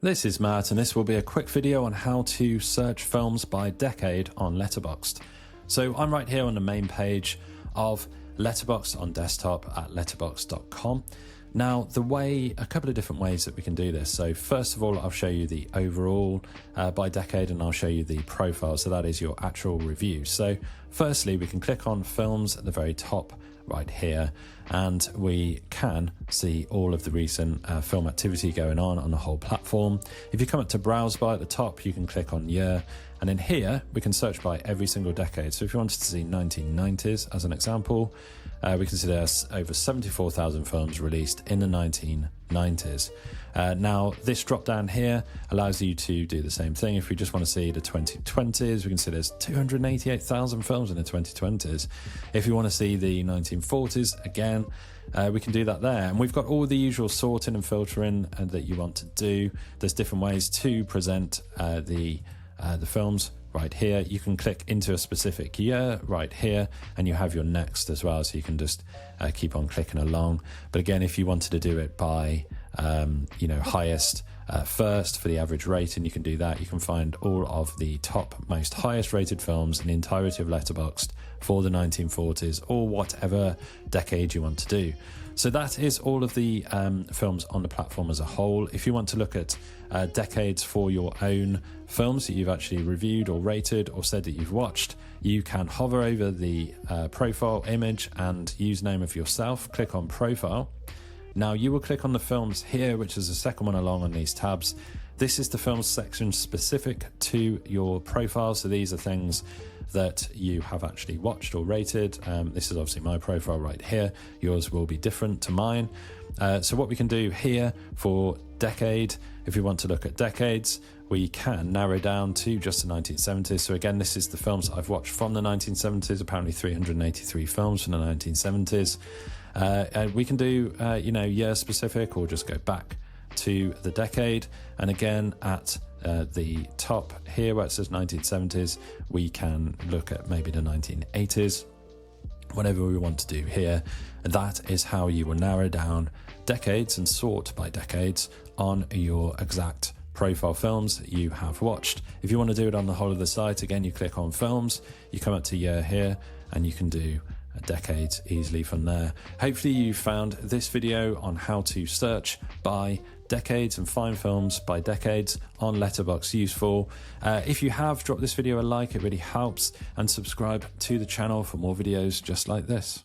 This is Matt, and this will be a quick video on how to search films by decade on Letterboxd. So I'm right here on the main page of Letterboxd on desktop at letterboxd.com. Now, a couple of different ways that we can do this. So first of all, I'll show you the overall by decade, and I'll show you the profile. So that is your actual review. So firstly, we can click on films at the very top right here, and we can see all of the recent film activity going on the whole platform. If you come up to browse by at the top, you can click on year, and in here we can search by every single decade. So if you wanted to see 1990s as an example, we can see there's over 74,000 films released in the 1990s. Now this drop down here allows you to do the same thing. If we just want to see the 2020s, we can see there's 288,000 films in the 2020s. If you want to see the 1940s, again, we can do that there. And we've got all the usual sorting and filtering that you want to do. There's different ways to present the films. Right here, you can click into a specific year right here, and you have your next as well, so you can just keep on clicking along. But again, if you wanted to do it by highest first for the average rating, you can do that. You can find all of the top most highest rated films in the entirety of Letterboxd for the 1940s or whatever decade you want to do. So that is all of the films on the platform as a whole. If you want to look at decades for your own films that you've actually reviewed or rated or said that you've watched, you can hover over the profile image and username of yourself, click on profile. Now you will click on the films here, which is the second one along on these tabs. This is the films section specific to your profile. So these are things that you have actually watched or rated. This is obviously my profile right here. Yours will be different to mine. So what we can do here for decade, if we want to look at decades, we can narrow down to just the 1970s. So again, this is the films I've watched from the 1970s, apparently 383 films from the 1970s. We can do, year specific, or just go back to the decade. And again, at the top here where it says 1970s, we can look at maybe the 1980s, whatever we want to do here. That is how you will narrow down decades and sort by decades on your exact profile films that you have watched. If you want to do it on the whole of the site, again, you click on films, you come up to year here, and you can do decades easily from there. Hopefully you found this video on how to search by decades and find films by decades on Letterboxd useful. If you have, drop this video a like, it really helps, and subscribe to the channel for more videos just like this.